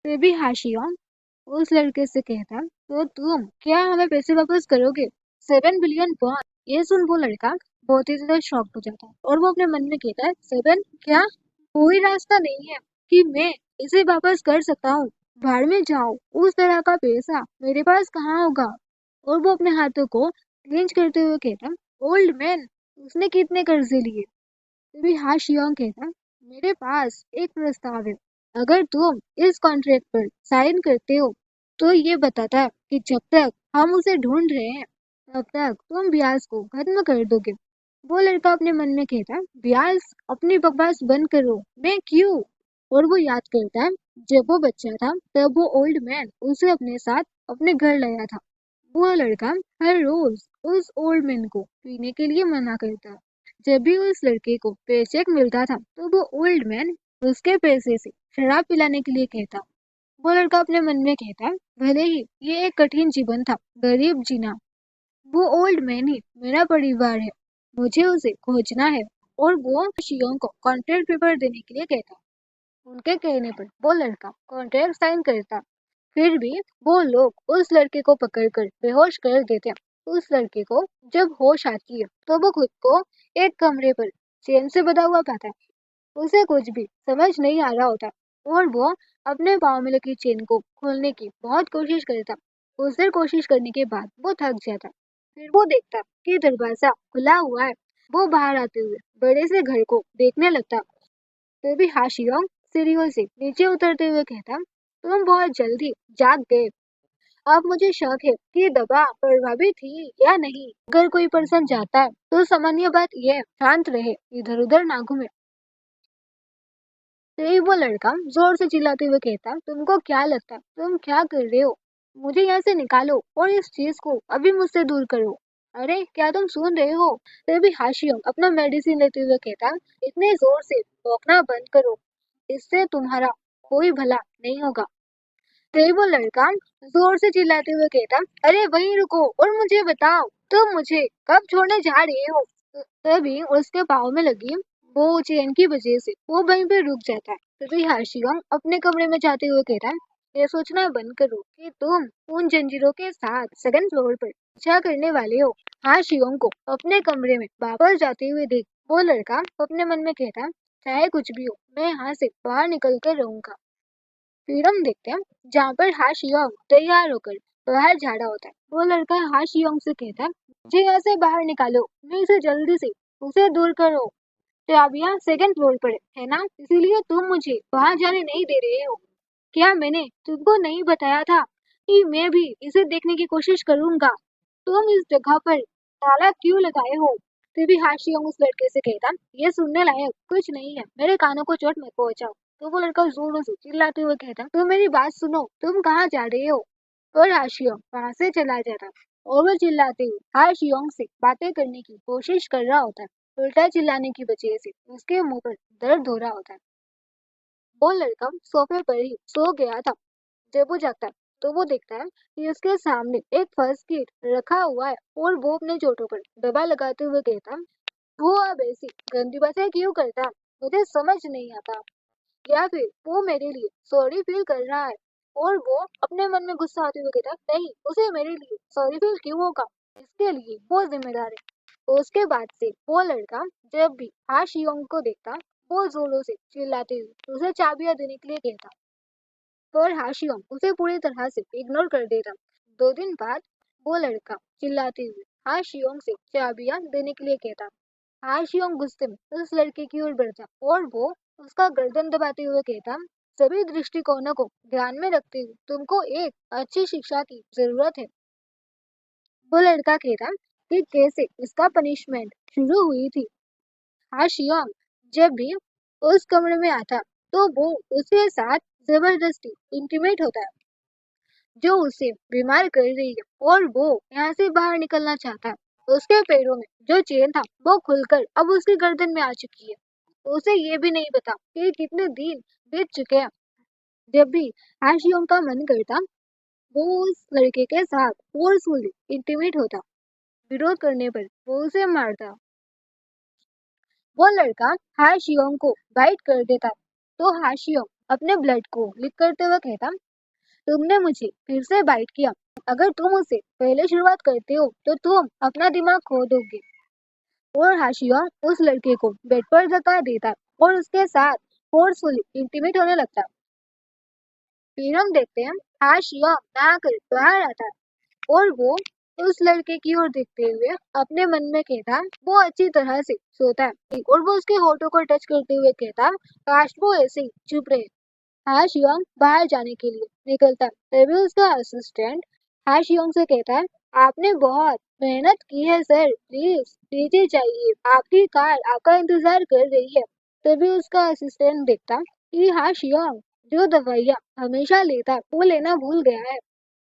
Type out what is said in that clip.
फिर भी हाशियोंग उस लड़के से कहता, तो तुम क्या हमें पैसे वापस करोगे? 7 बिलियन वॉन। ये सुन वो लड़का बहुत ही ज्यादा शॉक्ड हो जाता है और वो अपने मन में कहता है, 7 क्या? कोई रास्ता नहीं है कि मैं इसे वापस कर सकता हूँ। भाड़ में जाओ, उस तरह का पैसा मेरे पास कहाँ होगा? और वो अपने हाथों को क्लेंच करते हुए कहता, ओल्ड मैन, उसने कितने कर्जे लिए? तभी हाशियोंग कहता, मेरे पास एक प्रस्ताव है। अगर तुम इस कॉन्ट्रैक्ट पर साइन करते हो तो ये बताता है कि जब तक हम उसे ढूंढ रहे हैं तब तक तुम ब्याज को खत्म कर दोगे। वो लड़का अपने मन में कहता, ब्याज? अपनी बकवास बंद करो, मैं क्यों? और वो याद करता है जब वो बच्चा था तब वो ओल्ड मैन उसे अपने साथ अपने घर लाया था। वो लड़का हर रोज उस ओल्ड मैन को पीने के लिए मना करता। जब भी उस लड़के को पेचेक मिलता था तो वो ओल्ड मैन उसके पैसे से शराब पिलाने के लिए कहता। वो लड़का अपने मन में कहता, भले ही ये एक कठिन जीवन था, गरीब जीना, वो ओल्ड मैन ही मेरा परिवार है, मुझे उसे खोजना है। और वो शियोंग को कॉन्ट्रैक्ट पेपर देने के लिए कहता। उनके कहने पर वो लड़का कॉन्ट्रैक्ट साइन करता। फिर भी वो लोग उस लड़के को पकड़कर बेहोश कर देते हैं। उस लड़के को जब होश आती है तो वो खुद को एक कमरे पर चेन से बंधा हुआ पाता है। उसे कुछ भी समझ नहीं आ रहा होता और वो अपने पाँव में लगी चेन को खोलने की बहुत कोशिश करता। कुछ देर कोशिश करने के बाद वो थक जाता। फिर वो देखता कि दरवाजा खुला हुआ है। वो बाहर आते हुए बड़े से घर को देखने लगता। फिर भी हाशियोंग सीढ़ियों से नीचे उतरते हुए कहता, तुम बहुत जल्दी जाग गए। अब मुझे शक है कि दवा प्रभावी थी या नहीं। अगर कोई पर्सन जाता है तो सामान्य बात यह है, शांत रहे, इधर उधर ना घूमे। तभी वो लड़का जोर से चिल्लाते हुए कहता, तुमको क्या लगता है तुम क्या कर रहे हो? मुझे यहाँ से निकालो और इस चीज को अभी मुझसे दूर करो। अरे क्या तुम सुन रहे हो? तभी हाशियोंग अपना मेडिसिन लेते हुए कहता, इतने जोर से भौंकना बंद करो, इससे तुम्हारा कोई भला नहीं होगा। तभी वो लड़का जोर से चिल्लाते हुए कहता, अरे वहीं रुको और मुझे बताओ तुम मुझे कब छोड़ने जा रहे हो? तभी उसके पाँव में लगी वो चेन की वजह से वो वहीं पे रुक जाता है। तभी हाशियोंग अपने कमरे में जाते हुए कहता है, ये सोचना बंद करो कि तुम उन जंजीरों के साथ सेकंड फ्लोर पर पीछा करने वाले हो। हाशियोंग को अपने कमरे में वापस जाते हुए देख वो लड़का अपने मन में कहता, चाहे कुछ भी हो, मैं यहाँ से बाहर निकल कर रहूंगा। फिर हम देखते हैं जहाँ पर हाशियोंग तैयार होकर बाहर जा रहा होता है। वो लड़का हाशियोंग से कहता है, मुझे यहाँ से बाहर निकालो, मैं इसे जल्दी से उसे दूर करो। तो अब यहाँ सेकंड फ्लोर पर है ना, इसीलिए तुम मुझे वहां जाने नहीं दे रहे हो। क्या मैंने तुमको नहीं बताया था कि मैं भी इसे देखने की कोशिश करूंगा? तुम इस जगह पर ताला क्यों लगाए हो? फिर भी हाशियोंग उस लड़के से कहता, ये सुनने लायक कुछ नहीं है, मेरे कानों को चोट मत पहुंचाओ। तो वो लड़का जोरों से चिल्लाते हुए कहता, तुम मेरी बात सुनो, तुम कहाँ जा रहे हो? और हाशियोंग वहां से चला जाता और वो चिल्लाते हुए हाशियोंग से बातें करने की कोशिश कर रहा होता है। उल्टा चिल्लाने की वजह से उसके मुंह पर दर्द हो रहा होता है। वो लड़का सोफे पर ही सो गया था। जब वो जागता है तो वो देखता है कि उसके सामने एक फर्स्ट किट रखा हुआ है और वो अपने चोटों पर दबा लगाते हुए कहता, वो अब ऐसी गंदी बातें क्यों करता है? मुझे समझ नहीं आता। या फिर वो मेरे लिए सॉरी फील कर रहा है? और वो अपने मन में गुस्सा आते हुए कहता, नहीं, उसे मेरे लिए सॉरी फील क्यों होगा? इसके लिए वो जिम्मेदार है। उसके बाद से वो लड़का जब भी हाशियोंग को देखता वो जोरों से चिल्लाते हुए उसे चाबियां देने के लिए कहता, पर हाशियोंग उसे पूरी तरह से इग्नोर कर देता। 2 दिन बाद वो लड़का चिल्लाते हुए हाशियोंग से चाबियां देने के लिए कहता। हाशियोंग गुस्से में उस लड़के की ओर बढ़ता और वो उसका गर्दन दबाते हुए कहता, सभी दृष्टिकोणों को ध्यान में रखते हुए तुमको एक अच्छी शिक्षा की जरूरत है। वो लड़का कहता कि कैसे इसका पनिशमेंट शुरू हुई थी। हाशियोंग जब भी उस कमरे में आता तो वो उसके साथ जबरदस्ती इंटीमेट होता है, जो उसे बीमार कर रही है और वो यहाँ से बाहर निकलना चाहता है। उसके पैरों में जो चेन था वो खुलकर अब उसकी गर्दन में आ चुकी है। उसे ये भी नहीं पता कि कितने दिन बीत चुके हैं। जब भी हाशियोंग का मन करता वो उस लड़के के साथ फोर्सफुली इंटीमेट होता। विरोध करने पर वो उसे मारता। वो लड़का हाशियोंग को बाइट कर देता तो हाशियोंग अपने ब्लड को लिक करते हुए कहता, तुमने मुझे फिर से बाइट किया। अगर तुम उसे पहले शुरुआत करते हो तो तुम अपना दिमाग खो दोगे। और हाशिया उस लड़के को बेड पर धक्का देता और उसके साथ फोर्सफुली इंटीमेट होने लगता। फिर हम देखते हैं हाशिया नहाकर बाहर आता है और वो उस लड़के की ओर देखते हुए अपने मन में कहता, वो अच्छी तरह से सोता है। और वो उसके होठों को टच करते हुए कहता, काश वो ऐसे ही चुप रहे। हाशियोंग बाहर जाने के लिए निकलता तभी उसका असिस्टेंट हाशियोंग से कहता है, आपने बहुत मेहनत की है सर, प्लीज नीचे जाइए, आपकी कार आपका इंतजार कर रही है। तभी उसका असिस्टेंट देखता कि हाशियोंग जो दवाइयाँ हमेशा लेता वो लेना भूल गया है।